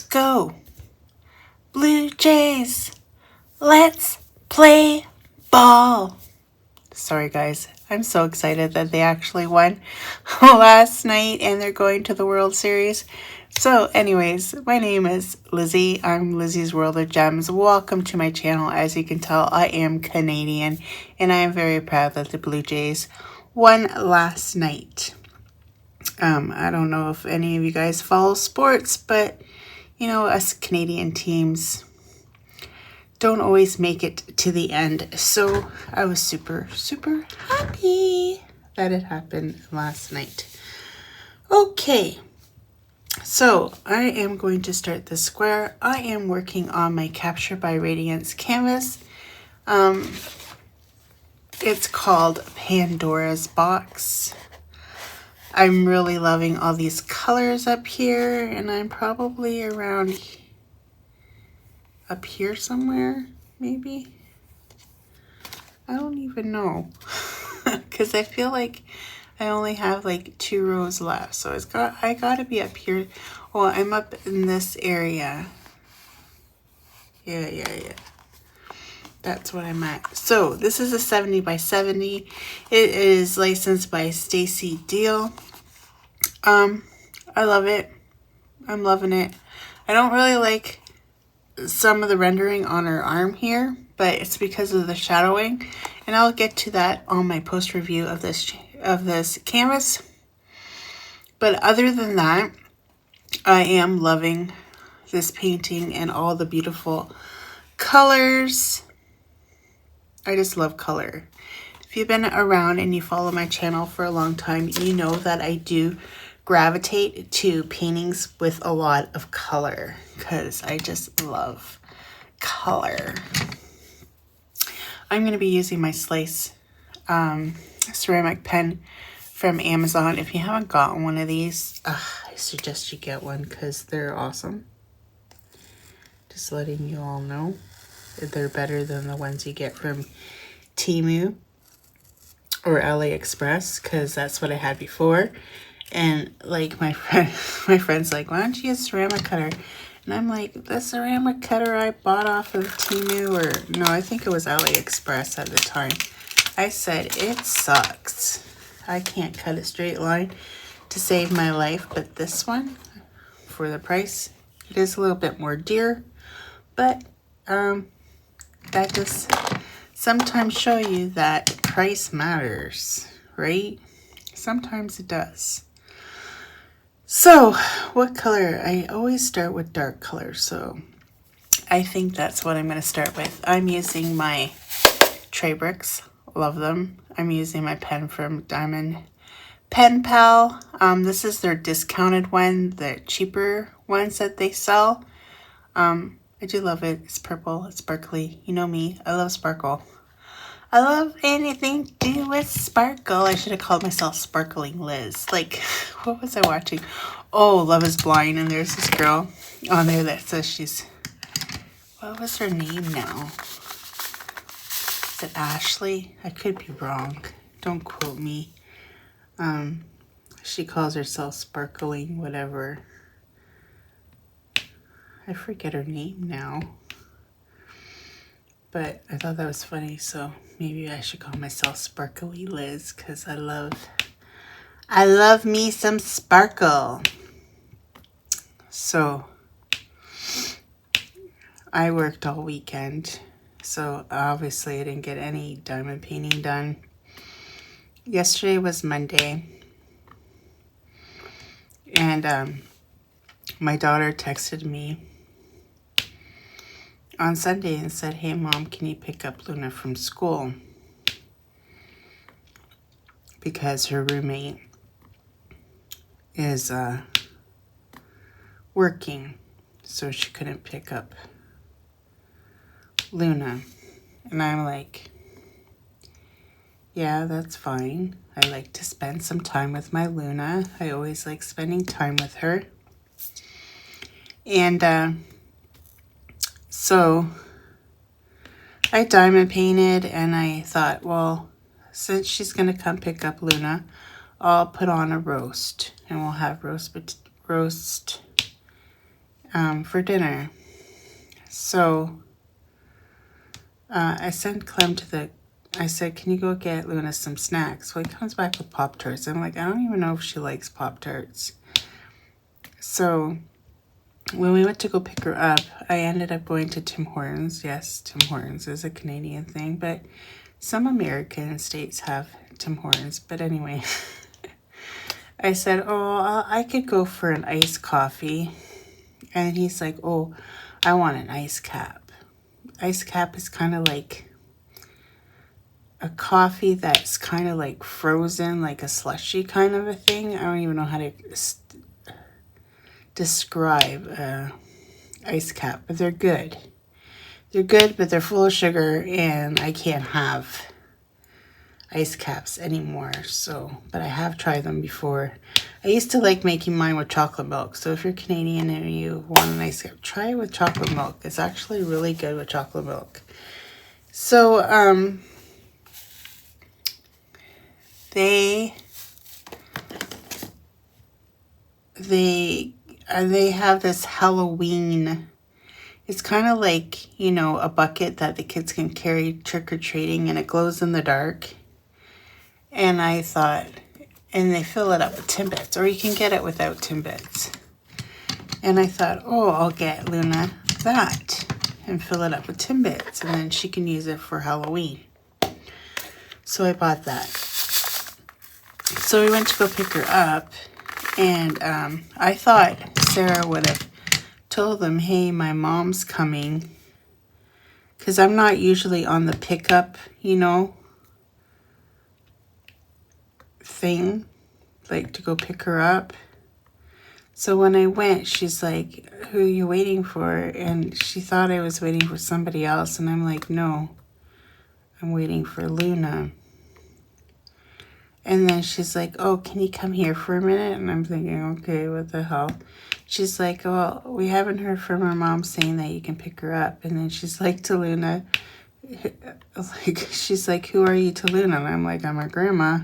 go. Blue Jays, let's play ball. Sorry guys, I'm so excited that they actually won last night and they're going to the World Series. So anyways, my name is Lizzie. I'm Lizzie's World of Gems. Welcome to my channel. As you can tell, I am Canadian and I am very proud that the Blue Jays won last night. I don't know if any of you guys follow sports, but you know, us Canadian teams don't always make it to the end. So I was super happy that it happened last night. Okay, so I am going to start the square. I am working on my Captured by Radiance canvas. It's called Pandora's Box. I'm really loving all these colors up here, and I'm probably around up here somewhere, maybe. I don't even know, because I feel like I only have like 2 rows left, so I gotta be up here. Well, I'm up in this area. Yeah. That's what I'm at. So this is a 70 by 70. It is licensed by Stacy Deal. I love it. I'm loving it. I don't really like some of the rendering on her arm here, but it's because of the shadowing, and I'll get to that on my post review of this canvas. But other than that, I am loving this painting and all the beautiful colors. I just love color. If you've been around and you follow my channel for a long time, you know that I do gravitate to paintings with a lot of color because I just love color. I'm going to be using my Slice ceramic pen from Amazon. If you haven't gotten one of these, I suggest you get one because they're awesome. Just letting you all know. They're better than the ones you get from Temu or AliExpress, because that's what I had before. And like my friend's like, why don't you use ceramic cutter? And I'm like, the ceramic cutter I bought off of Temu, or no, I think it was AliExpress at the time. I said, it sucks. I can't cut a straight line to save my life, but this one, for the price, it is a little bit more dear, but that just sometimes show you that price matters, right? Sometimes it does. So, what color? I always start with dark colors, so I think that's what I'm going to start with. I'm using my tray bricks. Love them. I'm using my pen from Diamond Pen Pal. This is their discounted one, the cheaper ones that they sell. I do love it. It's purple. It's sparkly. You know me. I love sparkle. I love anything to do with sparkle. I should have called myself Sparkling Liz. Like, what was I watching? Oh, Love is Blind. And there's this girl on there that says she's... What was her name now? Is it Ashley? I could be wrong. Don't quote me. She calls herself Sparkling whatever. I forget her name now. But I thought that was funny, so maybe I should call myself Sparkly Liz, because I love me some sparkle. So I worked all weekend, so obviously I didn't get any diamond painting done. Yesterday was Monday, and my daughter texted me on Sunday and said, hey mom, can you pick up Luna from school? Because her roommate is working, so she couldn't pick up Luna. And I'm like, yeah, that's fine. I like to spend some time with my Luna. I always like spending time with her. And so I diamond painted, and I thought, well, since she's going to come pick up Luna, I'll put on a roast, and we'll have roast for dinner. So I sent Clem I said, can you go get Luna some snacks? Well, he comes back with Pop-Tarts. I'm like, I don't even know if she likes Pop-Tarts. So when we went to go pick her up, I ended up going to Tim Hortons. Yes, Tim Hortons is a Canadian thing, but some American states have Tim Hortons. But anyway, I said, oh, I could go for an iced coffee. And he's like, oh, I want an ice cap. Ice cap is kind of like a coffee that's kind of like frozen, like a slushy kind of a thing. I don't even know how to describe ice cap, but they're good. They're good, but they're full of sugar, and I can't have ice caps anymore. So, but I have tried them before. I used to like making mine with chocolate milk. So if you're Canadian and you want an ice cap, try it with chocolate milk. It's actually really good with chocolate milk. So, they have this Halloween. It's kind of like, you know, a bucket that the kids can carry trick-or-treating, and it glows in the dark. And I thought, and they fill it up with Timbits, or you can get it without Timbits. And I thought, oh, I'll get Luna that and fill it up with Timbits, and then she can use it for Halloween. So I bought that. So we went to go pick her up, and I thought Sarah would have told them, hey, my mom's coming, because I'm not usually on the pickup, you know, thing, like to go pick her up. So when I went, she's like, who are you waiting for? And she thought I was waiting for somebody else, and I'm like, no, I'm waiting for Luna. And then she's like, oh, can you come here for a minute? And I'm thinking, okay, what the hell? She's like, well, we haven't heard from her mom saying that you can pick her up. And then she's like to Luna, she's like, who are you to Luna? And I'm like, I'm her grandma.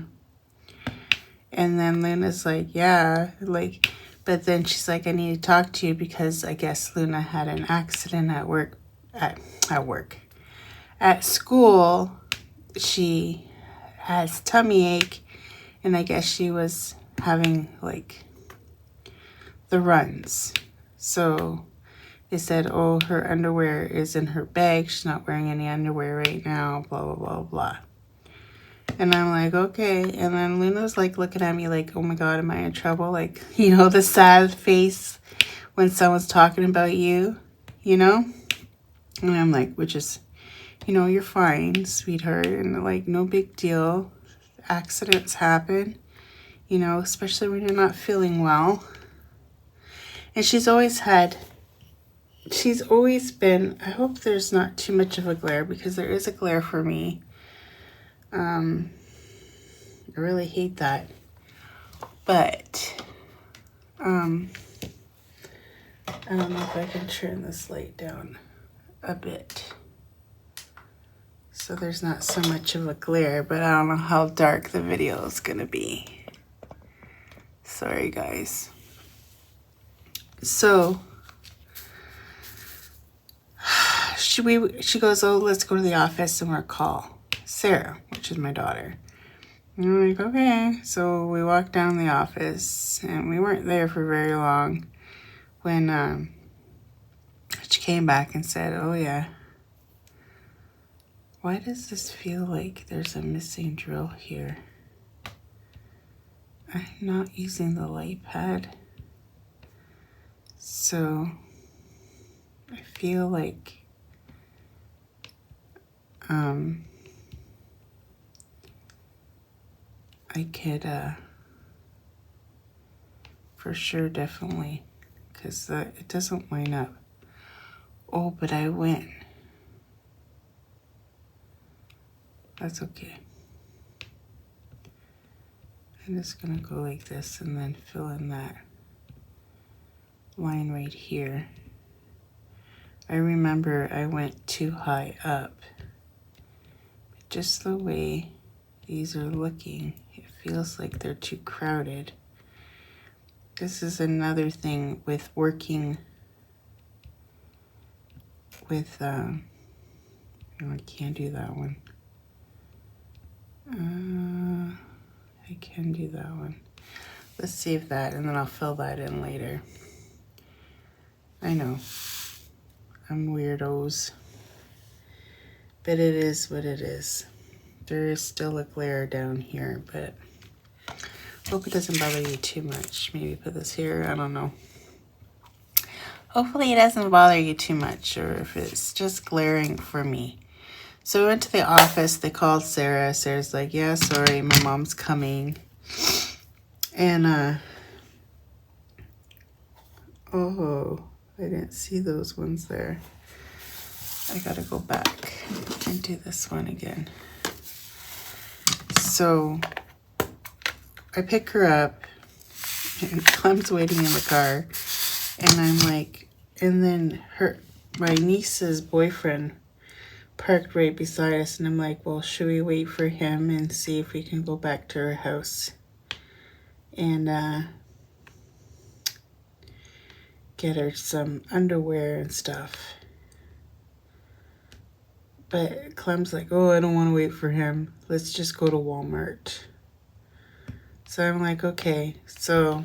And then Luna's like, yeah, like, but then she's like, I need to talk to you because I guess Luna had an accident at work, at school. She has tummy ache, and I guess she was having like the runs. So they said, oh, her underwear is in her bag. She's not wearing any underwear right now, blah, blah, blah, blah. And I'm like, okay. And then Luna's like looking at me like, oh my God, am I in trouble? Like, you know, the sad face when someone's talking about you, you know? And I'm like, which is, you know, you're fine, sweetheart. And like, no big deal. Accidents happen, you know, especially when you're not feeling well. And she's always been, I hope there's not too much of a glare, because there is a glare for me. I really hate that. But, I don't know if I can turn this light down a bit so there's not so much of a glare, but I don't know how dark the video is gonna be. Sorry, guys. So, she goes, oh, let's go to the office and we'll call Sarah, which is my daughter. And I'm like, okay. So we walked down the office, and we weren't there for very long when she came back and said, oh yeah, why does this feel like there's a missing drill here? I'm not using the light pad, so I feel like I could for sure, definitely, because it doesn't line up. Oh, but I win. That's okay. I'm just gonna go like this and then fill in that line right here. I remember I went too high up. Just the way these are looking, it feels like they're too crowded. This is another thing with working with, no, I can't do that one. I can do that one. Let's save that, and then I'll fill that in later. I know, I'm weirdos, but it is what it is. There is still a glare down here, but hope it doesn't bother you too much. Maybe put this here, I don't know. Hopefully it doesn't bother you too much, or if it's just glaring for me. So we went to the office, they called Sarah. Sarah's like, yeah, sorry, my mom's coming. And, oh, I didn't see those ones there. I gotta go back and do this one again. So I pick her up, and Clem's waiting in the car, and I'm like, and then my niece's boyfriend parked right beside us, and I'm like, well, should we wait for him and see if we can go back to her house and get her some underwear and stuff? But Clem's like, oh, I don't want to wait for him. Let's just go to Walmart. So I'm like, okay. So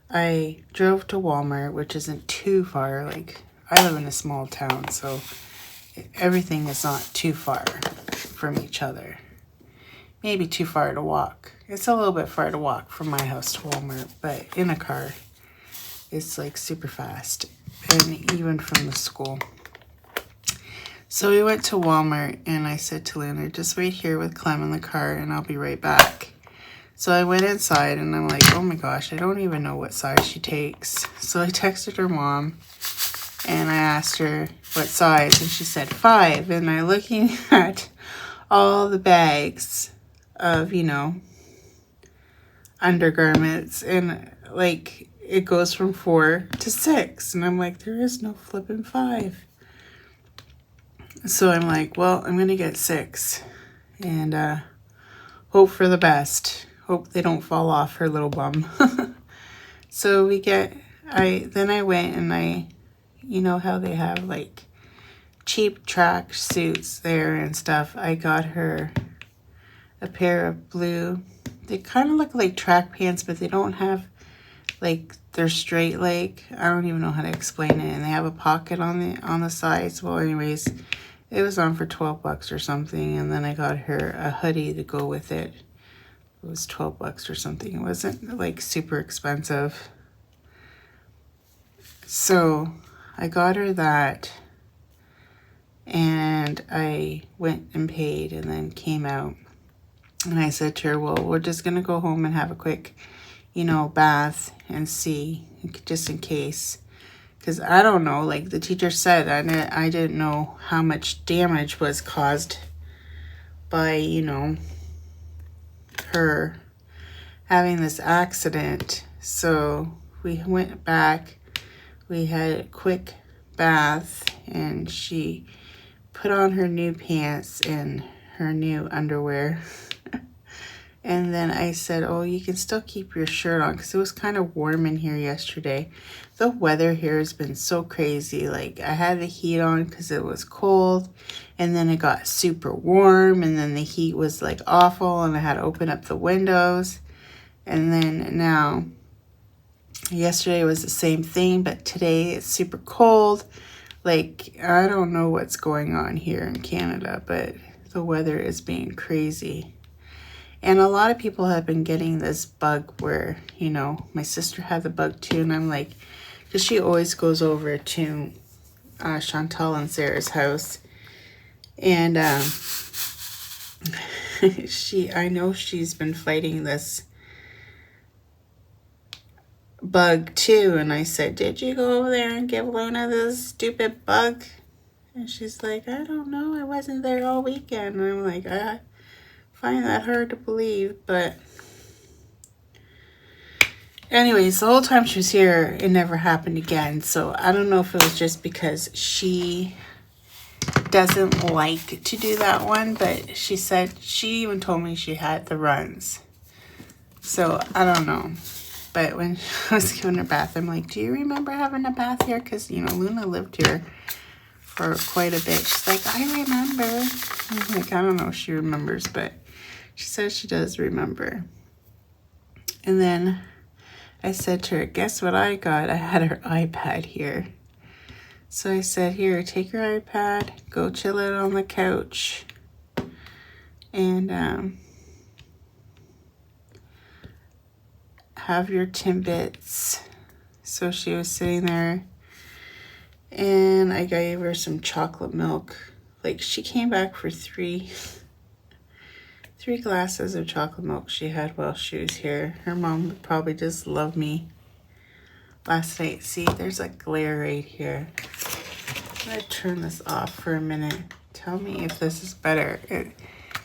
I drove to Walmart, which isn't too far. Like, I live in a small town, so everything is not too far from each other. Maybe too far to walk. It's a little bit far to walk from my house to Walmart, but in a car, it's like super fast. And even from the school. So we went to Walmart, and I said to Luna, just wait here with Clem in the car, and I'll be right back. So I went inside, and I'm like, oh my gosh, I don't even know what size she takes. So I texted her mom, and I asked her what size, and she said 5. And I'm looking at all the bags of, you know, undergarments, and like it goes from 4 to 6. And I'm like, there is no flipping 5. So I'm like, well, I'm going to get 6 and hope for the best. Hope they don't fall off her little bum. So then I went and you know how they have like cheap track suits there and stuff. I got her a pair of blue. They kind of look like track pants, but they don't have like, they're straight leg. I don't even know how to explain it. And they have a pocket on the sides. Well, anyways, it was on for $12 or something, and then I got her a hoodie to go with it. It was $12 or something. It wasn't like super expensive. So I got her that, and I went and paid and then came out. And I said to her, well, we're just going to go home and have a quick, you know, bath and see, just in case. Because I don't know, like the teacher said, I didn't know how much damage was caused by, you know, her having this accident. So we went back, we had a quick bath, and she put on her new pants and her new underwear. And then I said, oh, you can still keep your shirt on, because it was kind of warm in here yesterday. The weather here has been so crazy. Like, I had the heat on because it was cold, and then it got super warm, and then the heat was like awful, and I had to open up the windows. And then now, yesterday was the same thing, but today it's super cold. Like, I don't know what's going on here in Canada, but the weather is being crazy. And a lot of people have been getting this bug where, you know, my sister had the bug too. And I'm like, because she always goes over to Chantal and Sarah's house. And I know she's been fighting this bug too. And I said, did you go over there and give Luna this stupid bug? And she's like, I don't know. I wasn't there all weekend. And I'm like, I find that hard to believe, but anyways, the whole time she was here, it never happened again. So I don't know if it was just because she doesn't like to do that one, but she said, she even told me she had the runs. So I don't know. But when I was giving her a bath, I'm like, do you remember having a bath here? Because, you know, Luna lived here for quite a bit. She's like, I remember. I'm like, I don't know if she remembers, but she says she does remember. And then I said to her, guess what I got? I had her iPad here. So I said, here, take your iPad, go chill out on the couch. And have your Timbits. So she was sitting there, and I gave her some chocolate milk. Like, she came back for three glasses of chocolate milk she had while she was here. Her mom would probably just love me. Last night, see, there's a glare right here. I'm gonna turn this off for a minute. Tell me if this is better.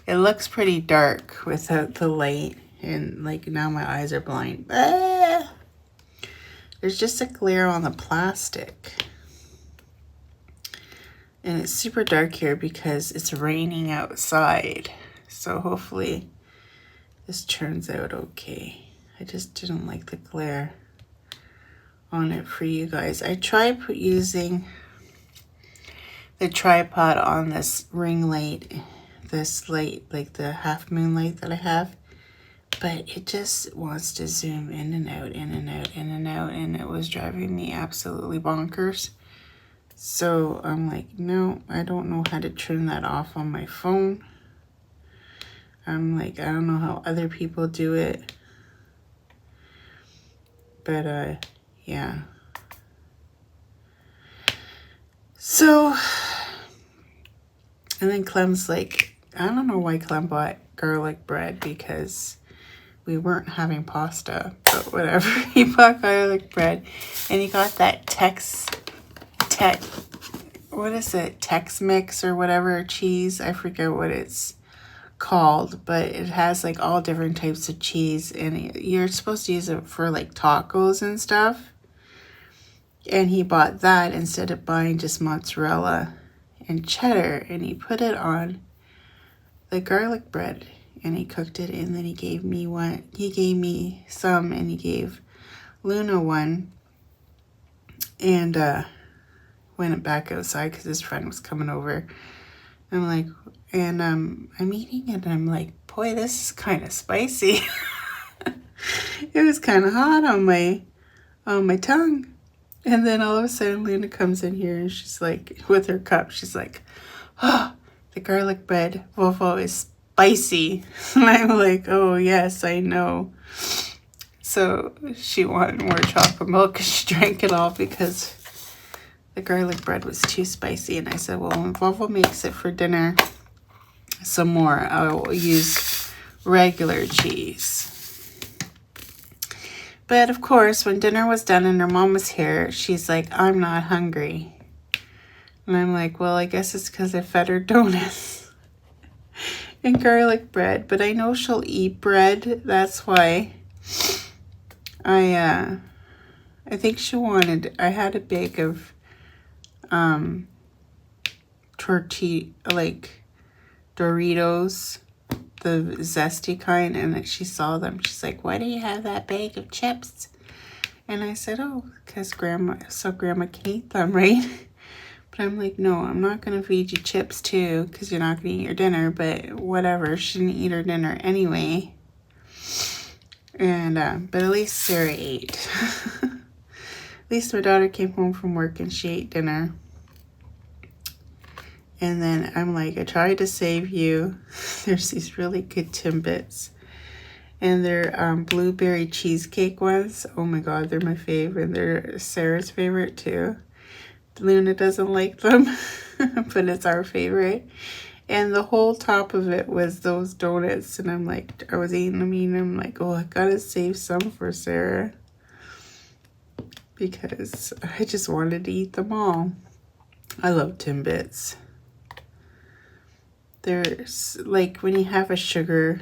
It looks pretty dark without the light, and like now my eyes are blind. Ah! There's just a glare on the plastic. And it's super dark here because it's raining outside. So hopefully this turns out okay. I just didn't like the glare on it for you guys. I tried using the tripod on this ring light, this light, like the half moon light that I have, but it just wants to zoom in and out, in and out, in and out, and it was driving me absolutely bonkers. So I'm like, no, I don't know how to turn that off on my phone. I'm like, I don't know how other people do it. But, yeah. So, and then Clem's like, I don't know why Clem bought garlic bread because we weren't having pasta, but whatever. He bought garlic bread, and he got that what is it? Tex-Mix or whatever cheese. I forget what it's called, but it has like all different types of cheese, and you're supposed to use it for like tacos and stuff. And he bought that instead of buying just mozzarella and cheddar, and he put it on the garlic bread, and he cooked it, and then he gave me one. He gave me some, and he gave Luna one, and went back outside because his friend was coming over. I'm like, and I'm eating it, and I'm like, boy, this is kind of spicy. It was kind of hot on my tongue. And then all of a sudden, Luna comes in here, and she's like, with her cup, she's like, oh, the garlic bread waffle is spicy. And I'm like, oh, yes, I know. So she wanted more chocolate milk, because she drank it all because the garlic bread was too spicy. And I said, well, when waffle makes it for dinner some more, I will use regular cheese. But of course, when dinner was done and her mom was here, she's like, I'm not hungry. And I'm like, well, I guess it's because I fed her donuts and garlic bread. But I know she'll eat bread. That's why I think she wanted, I had a bag of tortilla, like Doritos, the zesty kind, and she saw them. She's like, why do you have that bag of chips? And I said, oh, because grandma can eat them, right? But I'm like, no, I'm not going to feed you chips too, because you're not going to eat your dinner. But whatever, she didn't eat her dinner anyway. And but at least Sarah ate. At least my daughter came home from work and she ate dinner. And then I'm like, I tried to save you. There's these really good Timbits. And they're blueberry cheesecake ones. Oh my God, they're my favorite. They're Sarah's favorite too. Luna doesn't like them, but it's our favorite. And the whole top of it was those donuts. And I'm like, I was eating them, and I'm like, oh, I gotta save some for Sarah, because I just wanted to eat them all. I love Timbits. There's like when you have a sugar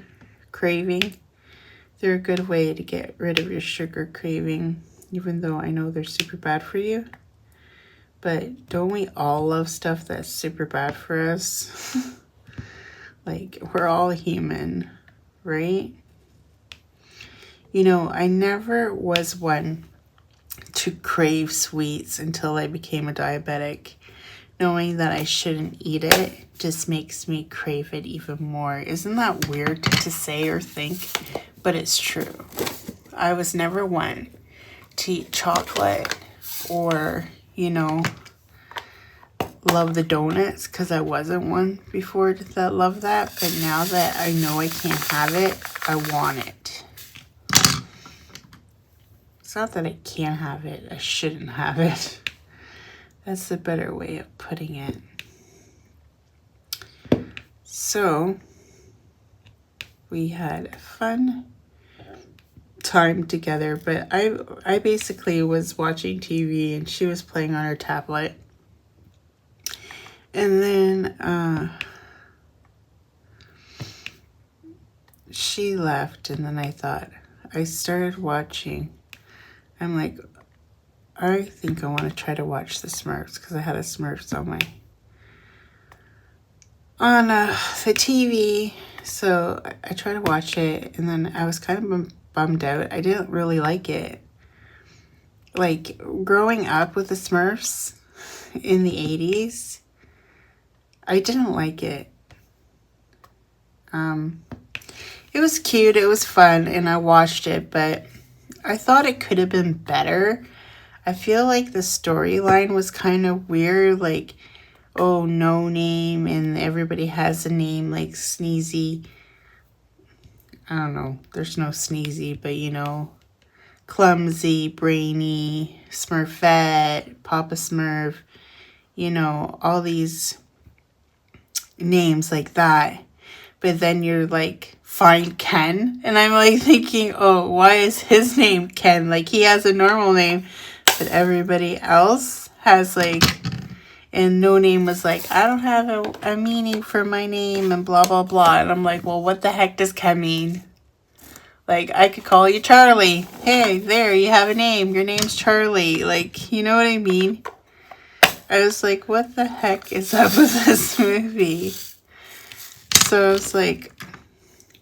craving, they're a good way to get rid of your sugar craving, even though I know they're super bad for you. But don't we all love stuff that's super bad for us? Like, we're all human, right? You know, I never was one to crave sweets until I became a diabetic. Knowing that I shouldn't eat it just makes me crave it even more. Isn't that weird to say or think? But it's true. I was never one to eat chocolate or, you know, love the donuts, because I wasn't one before that loved that. But now that I know I can't have it, I want it. It's not that I can't have it, I shouldn't have it. That's the better way of putting it. So we had a fun time together, but I basically was watching TV and she was playing on her tablet. And then she left, and then I started watching. I'm like, I think I want to try to watch the Smurfs, because I had a Smurfs on the TV. So I tried to watch it, and then I was kind of bummed out. I didn't really like it. Like, growing up with the Smurfs in the 80s, I didn't like it. It was cute, it was fun, and I watched it, but I thought it could have been better. I feel like the storyline was kind of weird, like, oh, no name, and everybody has a name, like Sneezy. I don't know, there's no Sneezy, but you know, Clumsy, Brainy, Smurfette, Papa Smurf, you know, all these names like that. But then you're like, find Ken, and I'm like thinking, oh, why is his name Ken? Like, he has a normal name, but everybody else has like, and No Name was like, I don't have a meaning for my name and blah blah blah. And I'm like, well, what the heck does Ken mean? Like, I could call you Charlie. Hey, there, you have a name, your name's Charlie. Like, you know what I mean? I was like, what the heck is up with this movie? So I was like,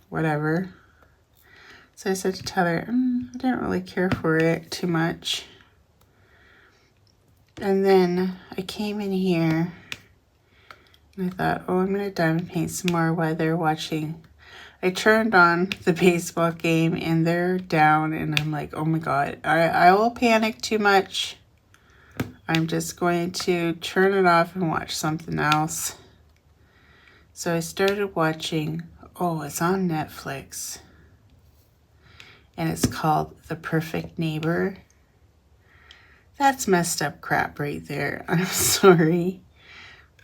whatever. So I said to Tyler, I didn't really care for it too much. And then I came in here and I thought, oh, I'm going to diamond paint some more while they're watching. I turned on the baseball game and they're down, and I'm like, oh my God, I will panic too much. I'm just going to turn it off and watch something else. So I started watching, oh, it's on Netflix. And it's called The Perfect Neighbor. That's messed up crap right there. I'm sorry.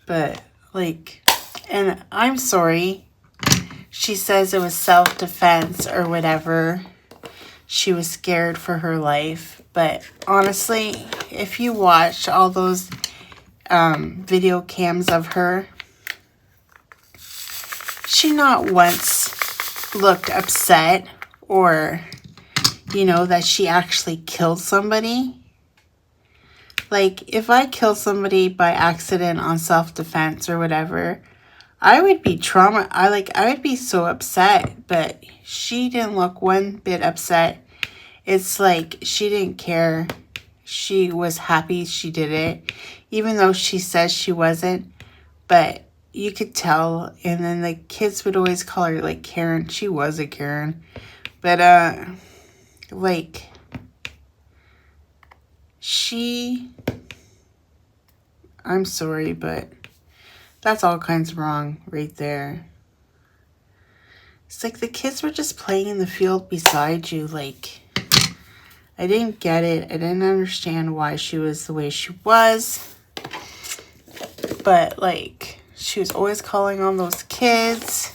But, like, and I'm sorry. She says it was self-defense or whatever. She was scared for her life. But honestly, if you watch all those video cams of her, she not once looked upset or, you know, that she actually killed somebody. Like, if I kill somebody by accident on self-defense or whatever, I would be I would be so upset, but she didn't look one bit upset. It's like she didn't care. She was happy she did it, even though she says she wasn't, but you could tell. And then the kids would always call her like Karen. She was a Karen, but like, I'm sorry, but that's all kinds of wrong right there. It's like the kids were just playing in the field beside you. Like, I didn't get it. I didn't understand why she was the way she was. But, like, she was always calling on those kids.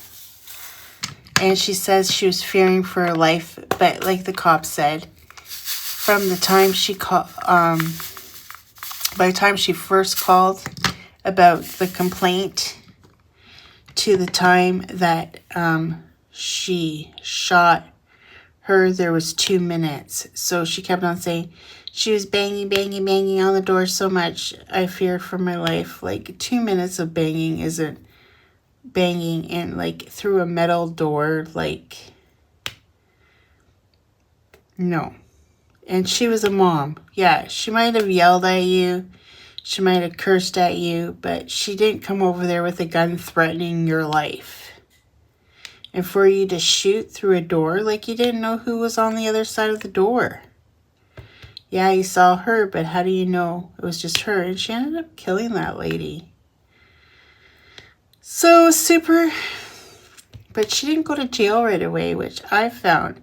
And she says she was fearing for her life. But, like the cop said, from the time she called, by the time she first called about the complaint to the time that she shot her, there was 2 minutes. So she kept on saying she was banging on the door so much I feared for my life. Like, 2 minutes of banging isn't banging in, like, through a metal door. Like, No. And she was a mom. Yeah, she might have yelled at you. She might have cursed at you, but she didn't come over there with a gun threatening your life. And for you to shoot through a door like you didn't know who was on the other side of the door. Yeah, you saw her, but how do you know it was just her? And she ended up killing that lady. So super, but she didn't go to jail right away, which I found.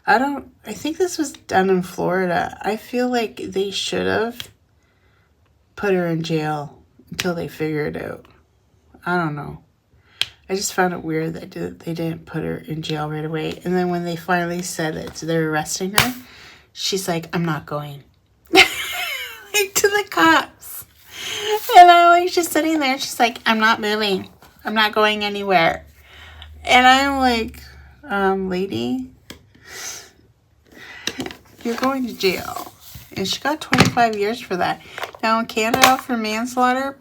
I think this was done in Florida. I feel like they should have put her in jail until they figure it out. I don't know. I just found it weird that they didn't put her in jail right away. And then when they finally said that they're arresting her, she's like, I'm not going. Like to the cops. And I'm like, just sitting there. She's like, I'm not moving. I'm not going anywhere. And I'm like, lady, you're going to jail. And she got 25 years for that. Now in Canada for manslaughter,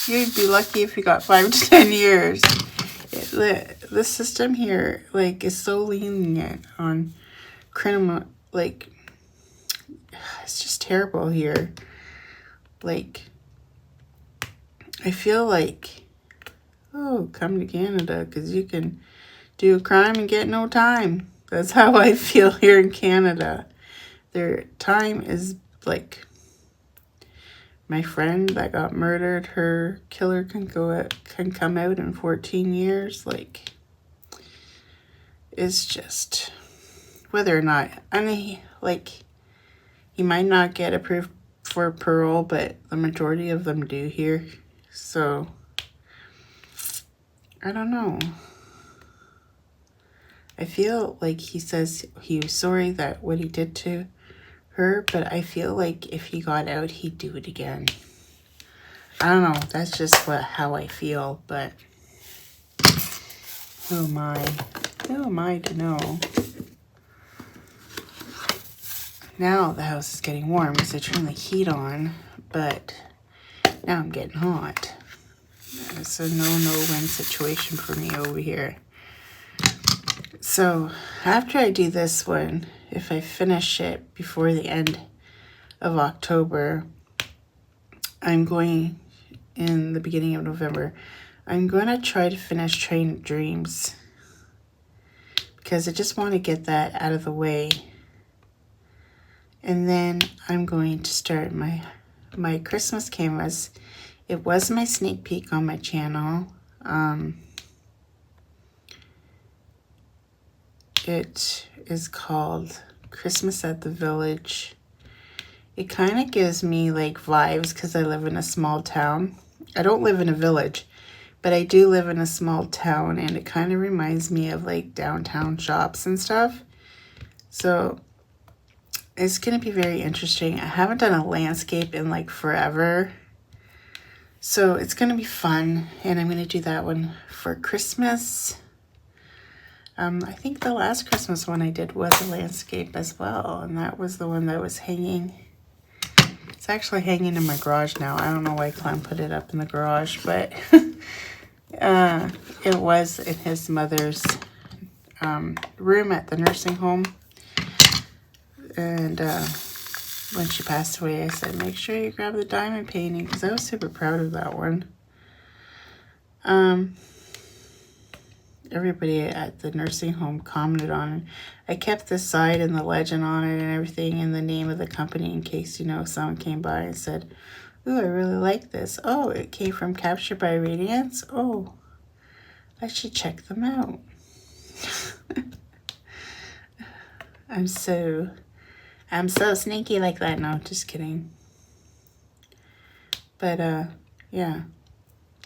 you'd be lucky if you got 5 to 10 years. The system here, like, is so lenient on criminal, like, it's just terrible here. Like, I feel like, oh, come to Canada because you can do a crime and get no time. That's how I feel here in Canada. Their time is like, my friend that got murdered, her killer can come out in 14 years. Like, it's just, whether or not, I mean, like, he might not get approved for parole, but the majority of them do here. So, I don't know. I feel like he says he was sorry that what he did to her, but I feel like if he got out, he'd do it again. I don't know. That's just how I feel, but who am I? Who am I to know? Now the house is getting warm because I turned the heat on, but now I'm getting hot. It's a no-win situation for me over here. So after I do this one, if I finish it before the end of October, I'm going, in the beginning of November, I'm going to try to finish Train of Dreams because I just want to get that out of the way. And then I'm going to start my Christmas canvas. It was my sneak peek on my channel. It is called Christmas at the Village. It kind of gives me like vibes because I live in a small town. I don't live in a village, but I do live in a small town, and it kind of reminds me of like downtown shops and stuff. So it's going to be very interesting. I haven't done a landscape in like forever. So it's going to be fun, and I'm going to do that one for Christmas. I think the last Christmas one I did was a landscape as well, and that was the one that was hanging. It's actually hanging in my garage now. I don't know why Clem put it up in the garage, but it was in his mother's room at the nursing home. And when she passed away, I said, make sure you grab the diamond painting, because I was super proud of that one. Everybody at the nursing home commented on it. I kept the side and the legend on it and everything, and the name of the company, in case, you know, someone came by and said, ooh, I really like this. Oh, it came from Captured by Radiance. Oh, I should check them out. I'm so sneaky like that. No, just kidding. But yeah,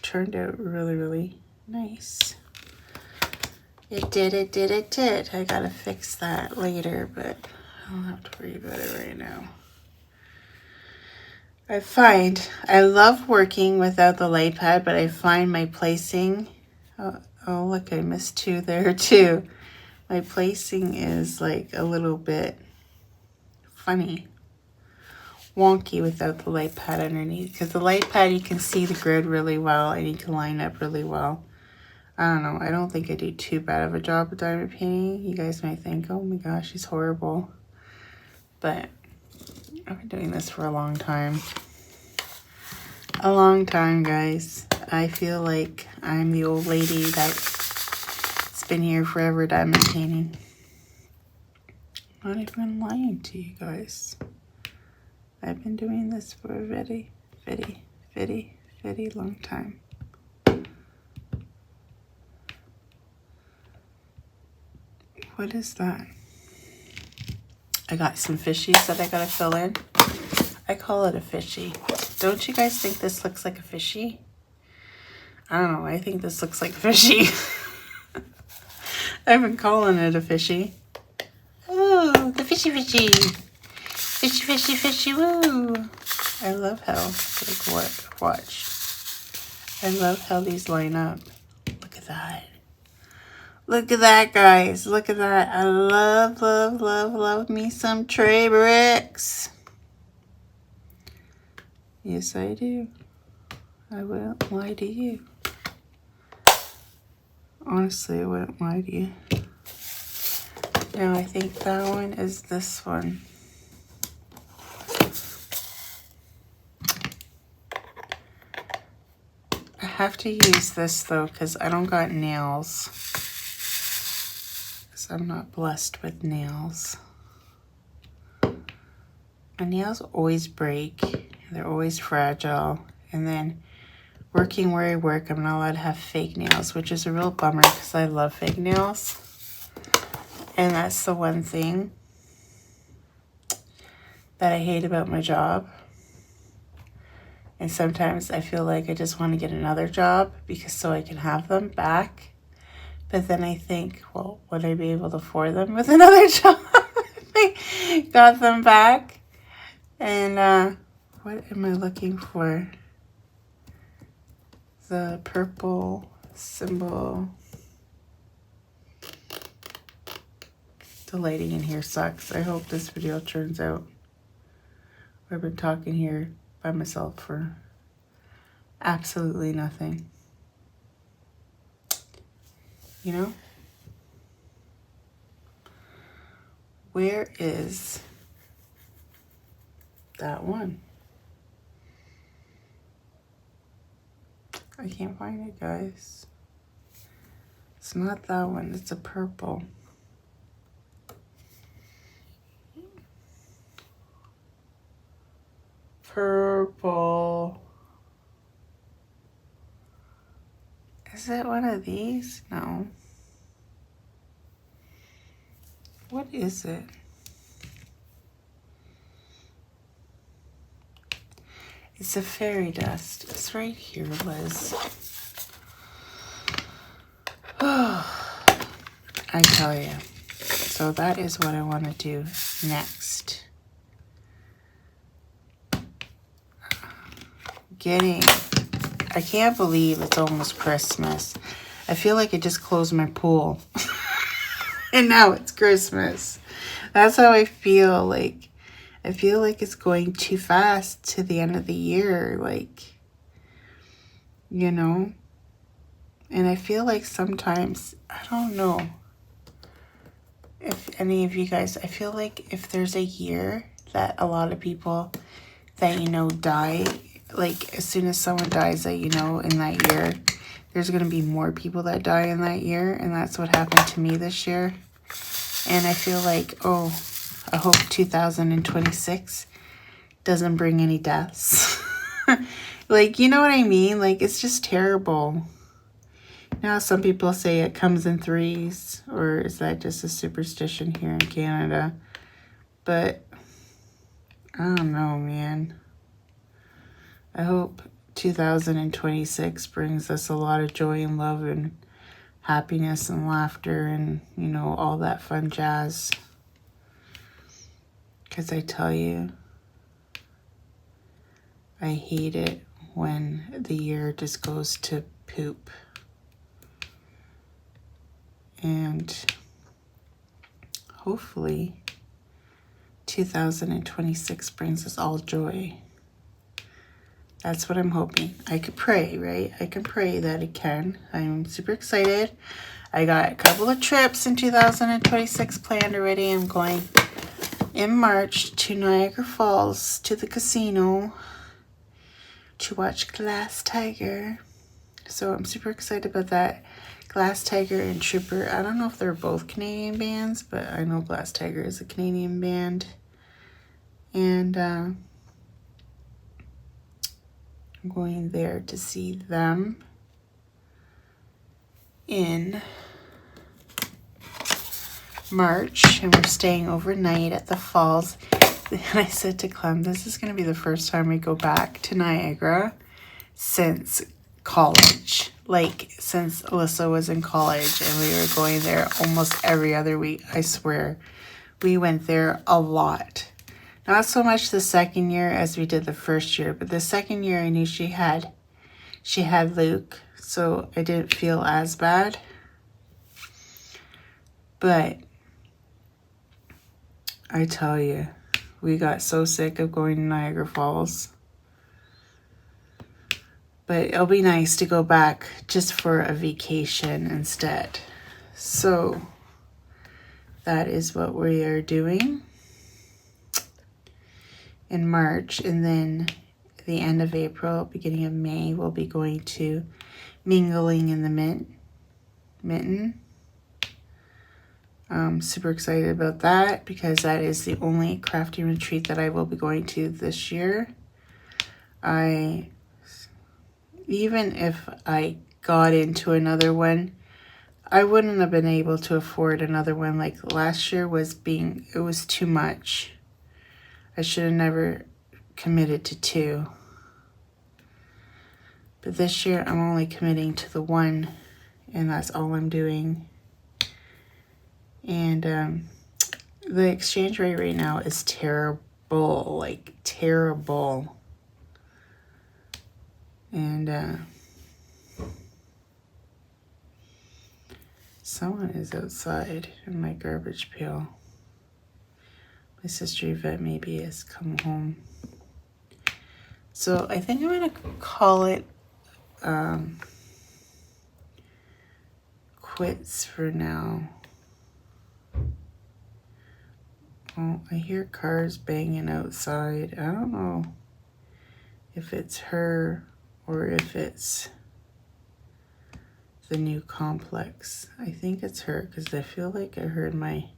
turned out really, really nice. It did. I gotta fix that later, but I don't have to worry about it right now. I love working without the light pad, but I find my placing, oh look, I missed 2 there too. My placing is like a little bit funny, wonky without the light pad underneath, because the light pad, you can see the grid really well and you can line up really well. I don't know. I don't think I do too bad of a job with diamond painting. You guys might think, oh my gosh, she's horrible. But I've been doing this for a long time. A long time, guys. I feel like I'm the old lady that's been here forever diamond painting. I'm not even lying to you guys. I've been doing this for a very, very, very, very long time. What is that? I got some fishies that I gotta fill in. I call it a fishy. Don't you guys think this looks like a fishy? I don't know. I think this looks like a fishy. I've been calling it a fishy. Oh, the fishy fishy. Fishy fishy fishy woo. I love how, like, what? Watch. I love how these line up. Look at that. Look at that, guys. Look at that. I love, love, love, love me some tray bricks. Yes, I do. I wouldn't lie to you. Honestly, I wouldn't lie to you. Now, I think that one is this one. I have to use this, though, because I don't got nails. Because I'm not blessed with nails. My nails always break. They're always fragile. And then working where I work, I'm not allowed to have fake nails, which is a real bummer because I love fake nails. And that's the one thing that I hate about my job. And sometimes I feel like I just want to get another job because so I can have them back. But then I think, well, would I be able to afford them with another job if I got them back? And what am I looking for? The purple symbol. The lighting in here sucks. I hope this video turns out. I've been talking here by myself for absolutely nothing. You know? Where is that one? I can't find it, guys. It's not that one. It's a purple. Purple. Is it one of these? No. What is it? It's a fairy dust. It's right here, Liz. Oh, I tell you. So that is what I want to do next. I can't believe it's almost Christmas. I feel like I just closed my pool. And now it's Christmas. That's how I feel. Like, I feel like it's going too fast to the end of the year. Like, you know? And I feel like sometimes, I don't know if any of you guys, I feel like if there's a year that a lot of people that you know die, like as soon as someone dies that you know in that year, there's going to be more people that die in that year. And that's what happened to me this year. And I feel like, oh, I hope 2026 doesn't bring any deaths. Like, you know what I mean? Like, it's just terrible. Now, some people say it comes in threes, or is that just a superstition here in Canada? But I don't know, man. I hope 2026 brings us a lot of joy and love and happiness and laughter and, you know, all that fun jazz. Because I tell you, I hate it when the year just goes to poop. And hopefully 2026 brings us all joy. That's what I'm hoping. I could pray, right? I can pray that it can. I'm super excited. I got a couple of trips in 2026 planned already. I'm going in March to Niagara Falls to the casino to watch Glass Tiger. So I'm super excited about that. Glass Tiger and Trooper. I don't know if they're both Canadian bands, but I know Glass Tiger is a Canadian band. And I'm going there to see them in March. And we're staying overnight at the falls. And I said to Clem, this is going to be the first time we go back to Niagara since college. Like, since Alyssa was in college, and we were going there almost every other week. I swear, we went there a lot. Not so much the second year as we did the first year, but the second year I knew she had Luke, so I didn't feel as bad. But I tell you, we got so sick of going to Niagara Falls. But it'll be nice to go back just for a vacation instead. So that is what we are doing in March. And then at the end of April, beginning of May, we'll be going to Mingling in the Mitten. I'm super excited about that because that is the only crafting retreat that I will be going to this year. Even if I got into another one, I wouldn't have been able to afford another one. Like last year it was too much. I should have never committed to 2. But this year I'm only committing to the 1, and that's all I'm doing. And the exchange rate right now is terrible, like terrible. And someone is outside in my garbage pail. My sister Yvette maybe has come home. So I think I'm going to call it quits for now. Oh, I hear cars banging outside. I don't know if it's her or if it's the new complex. I think it's her because I feel like I heard my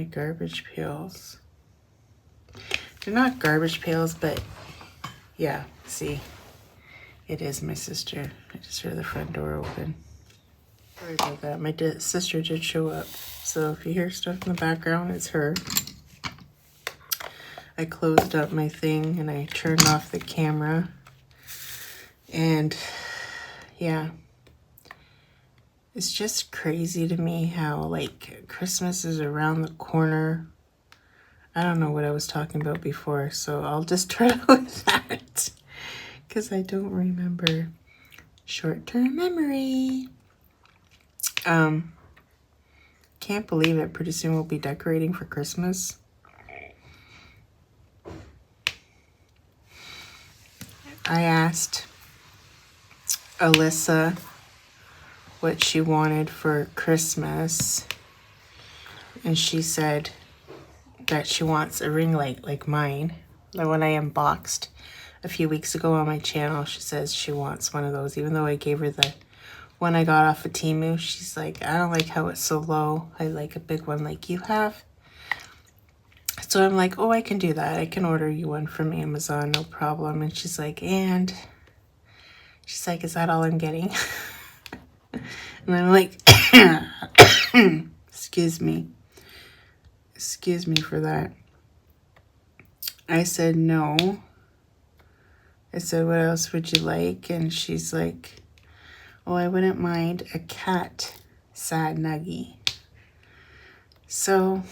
garbage pails. They're not garbage pails, but yeah, see, it is my sister. I just heard the front door open. Sorry about that. My sister did show up. So if you hear stuff in the background, it's her. I closed up my thing and I turned off the camera. And yeah, it's just crazy to me how like Christmas is around the corner. I don't know what I was talking about before, so I'll just try with that because I don't remember. Short-term memory. Can't believe it. Pretty soon we'll be decorating for Christmas. I asked Alyssa what she wanted for Christmas, and she said that she wants a ring light like mine. Like when I unboxed a few weeks ago on my channel, she says she wants one of those, even though I gave her the one I got off of Temu. She's like, I don't like how it's so low. I like a big one like you have. So I'm like, oh, I can do that. I can order you one from Amazon, no problem. And she's like, is that all I'm getting? And I'm like, excuse me for that. I said, no. I said, what else would you like? And she's like, oh, I wouldn't mind a cat sad nuggie. So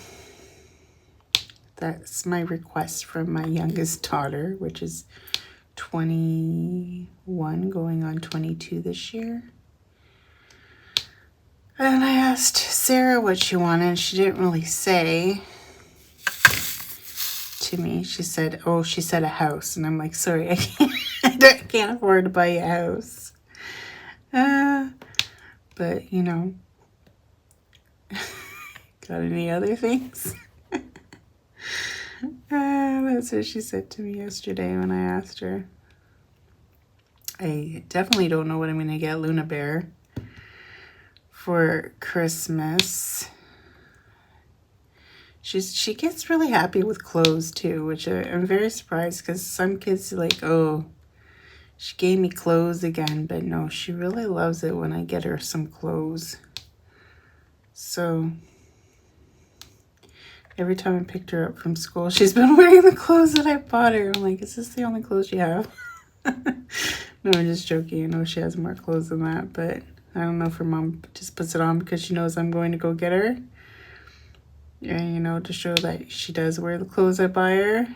that's my request from my youngest daughter, which is 21, going on 22 this year. And I asked Sarah what she wanted, and she didn't really say to me. She said a house. And I'm like, sorry, I can't afford to buy a house. But, you know, Got any other things? That's what she said to me yesterday when I asked her. I definitely don't know what I'm going to get Luna Bear for Christmas. She gets really happy with clothes too, which I'm very surprised, because some kids are like, oh, she gave me clothes again. But no, she really loves it when I get her some clothes. So every time I picked her up from school, she's been wearing the clothes that I bought her. I'm like, is this the only clothes you have? No, I'm just joking. I know she has more clothes than that, but I don't know if her mom just puts it on because she knows I'm going to go get her. And, you know, to show that she does wear the clothes I buy her.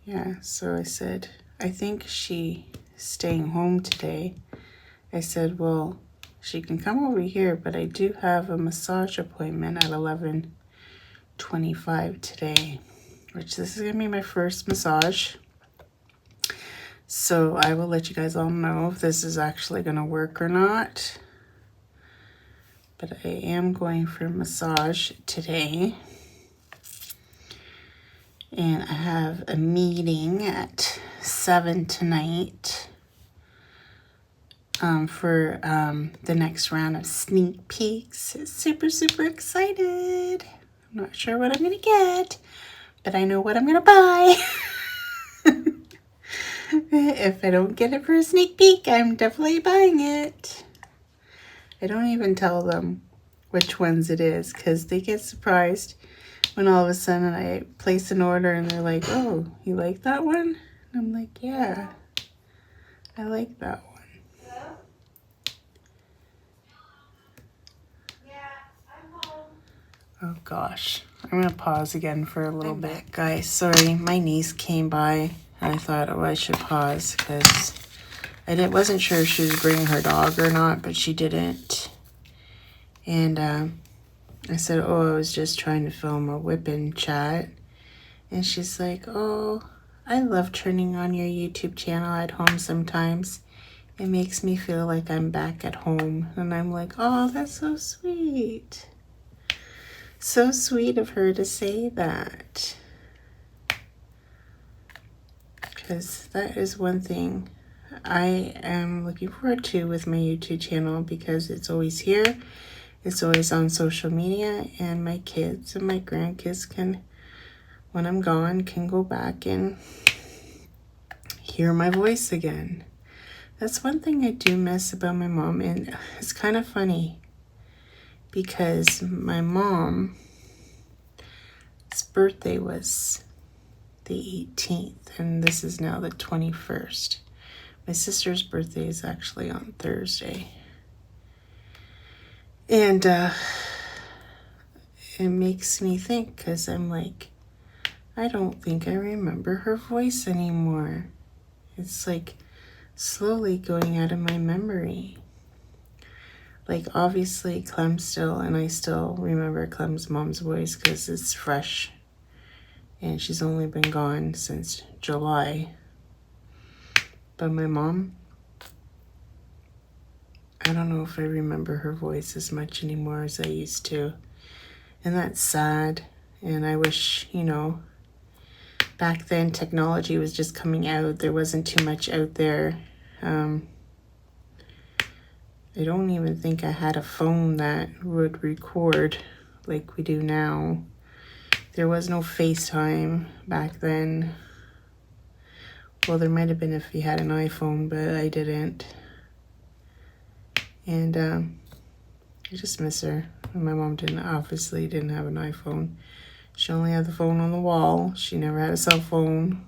Yeah, so I said, I think she's staying home today. I said, well, she can come over here, but I do have a massage appointment at 11:25 today, which this is going to be my first massage. So I will let you guys all know if this is actually going to work or not. But I am going for a massage today. And I have a meeting at 7 tonight for the next round of sneak peeks. Super, super excited. I'm not sure what I'm going to get, but I know what I'm going to buy. If I don't get it for a sneak peek, I'm definitely buying it. I don't even tell them which ones it is, because they get surprised when all of a sudden I place an order and they're like, oh, you like that one? And I'm like, yeah, I like that one. Hello? Yeah, I'm home. Oh gosh, I'm going to pause again for a little bit. Guys, sorry, my niece came by and I thought, oh, I should pause because I wasn't sure if she was bringing her dog or not, but she didn't. And I said, oh, I was just trying to film a Wip&Chat. And she's like, oh, I love turning on your YouTube channel at home sometimes. It makes me feel like I'm back at home. And I'm like, oh, that's so sweet. So sweet of her to say that. Because that is one thing I am looking forward to with my YouTube channel, because it's always here. It's always on social media, and my kids and my grandkids can, when I'm gone, can go back and hear my voice again. That's one thing I do miss about my mom, and it's kind of funny because my mom's birthday was the 18th, and this is now the 21st. My sister's birthday is actually on Thursday. And it makes me think, because I'm like, I don't think I remember her voice anymore. It's like slowly going out of my memory. Like, obviously Clem still, and I still remember Clem's mom's voice because it's fresh. And she's only been gone since July. But my mom, I don't know if I remember her voice as much anymore as I used to. And that's sad. And I wish, you know, back then technology was just coming out. There wasn't too much out there. I don't even think I had a phone that would record like we do now. There was no FaceTime back then. Well, there might have been if you had an iPhone, but I didn't. And I just miss her. My mom obviously didn't have an iPhone. She only had the phone on the wall. She never had a cell phone.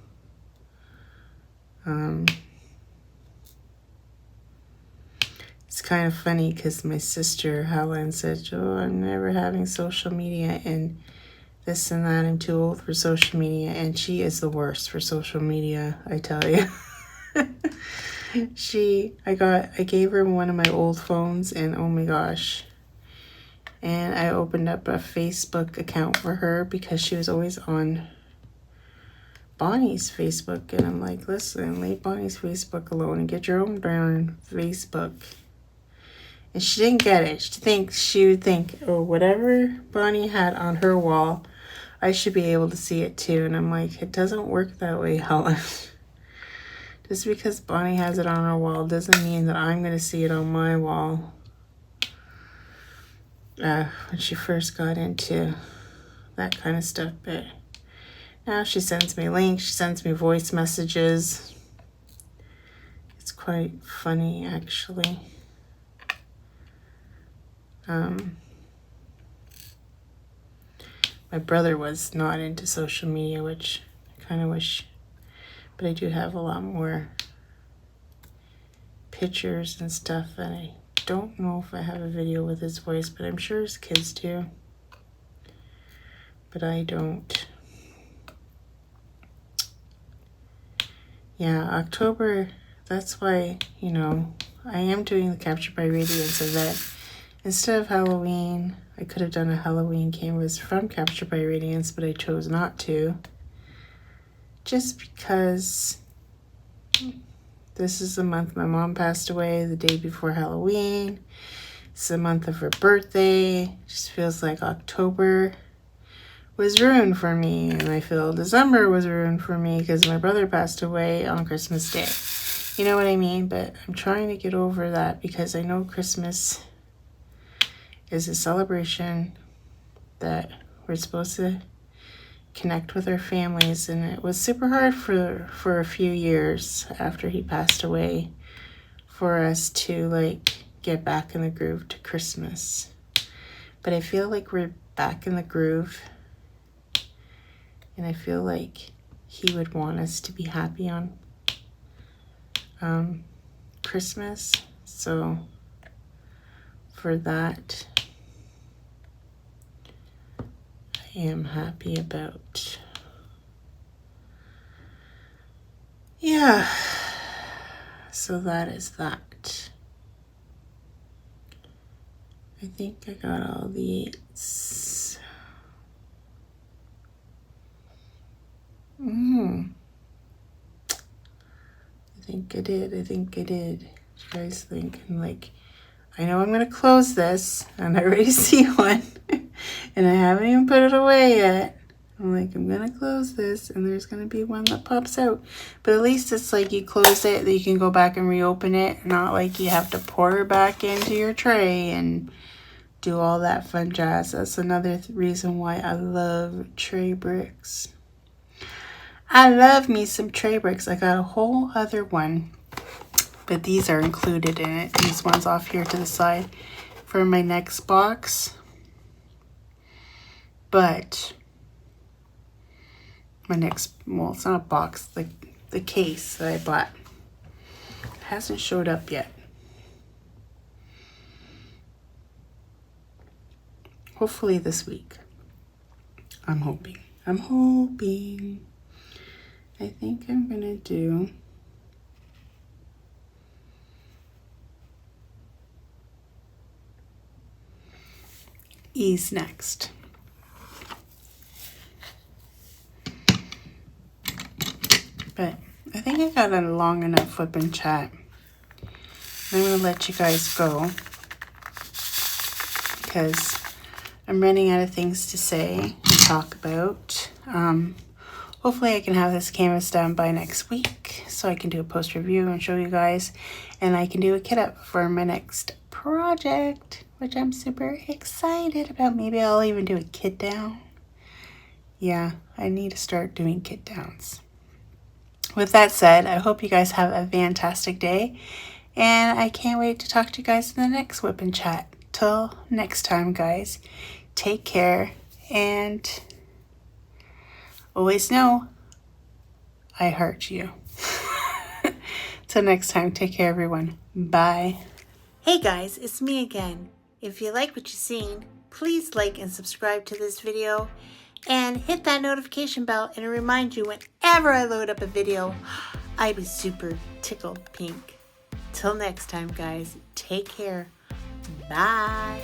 It's kind of funny because my sister Helen said, oh, I'm never having social media and this and that. I'm too old for social media. And she is the worst for social media, I tell you. I gave her one of my old phones, and oh my gosh. And I opened up a Facebook account for her because she was always on Bonnie's Facebook. And I'm like, listen, leave Bonnie's Facebook alone and get your own darn Facebook. And she didn't get it. She would think, oh, whatever Bonnie had on her wall, I should be able to see it too. And I'm like, it doesn't work that way, Helen. Just because Bonnie has it on her wall doesn't mean that I'm going to see it on my wall. When she first got into that kind of stuff. But now she sends me links. She sends me voice messages. It's quite funny, actually. My brother was not into social media, which I kind of wish, but I do have a lot more pictures and stuff, and I don't know if I have a video with his voice, but I'm sure his kids do, but I don't. Yeah, October, that's why, you know, I am doing the Captured by Radiance event. Instead of Halloween, I could have done a Halloween canvas from Captured by Radiance, but I chose not to. Just because this is the month my mom passed away, the day before Halloween. It's the month of her birthday. It just feels like October was ruined for me. And I feel December was ruined for me because my brother passed away on Christmas Day. You know what I mean? But I'm trying to get over that because I know Christmas is a celebration that we're supposed to connect with our families, and it was super hard for a few years after he passed away for us to like get back in the groove to Christmas. But I feel like we're back in the groove, and I feel like he would want us to be happy on Christmas. So for that, I am happy about. Yeah, so that is that. I think I got all the 8s. I think I did. What do you guys think? And like, I know I'm going to close this, and I already see one, and I haven't even put it away yet. I'm like, I'm going to close this, and there's going to be one that pops out. But at least it's like you close it, that you can go back and reopen it, not like you have to pour it back into your tray and do all that fun jazz. That's another reason why I love tray bricks. I love me some tray bricks. I got a whole other one, but these are included in it. These ones off here to the side for my next box. But my next, well, it's not a box, the case that I bought hasn't showed up yet. Hopefully this week. I'm hoping. I think I'm gonna do E's next. But I think I got a long enough Wip&Chat. I'm gonna let you guys go because I'm running out of things to say and talk about. Hopefully I can have this canvas done by next week so I can do a post review and show you guys, and I can do a kit up for my next project, which I'm super excited about. Maybe I'll even do a kit down. Yeah, I need to start doing kit downs. With that said, I hope you guys have a fantastic day, and I can't wait to talk to you guys in the next Wip&Chat. Till next time, guys, take care, and always know I heart you. Till next time, take care, everyone. Bye. Hey guys, it's me again. If you like what you've seen, please like and subscribe to this video and hit that notification bell, and it'll remind you whenever I load up a video. I'd be super tickled pink. Till next time, guys, take care. Bye.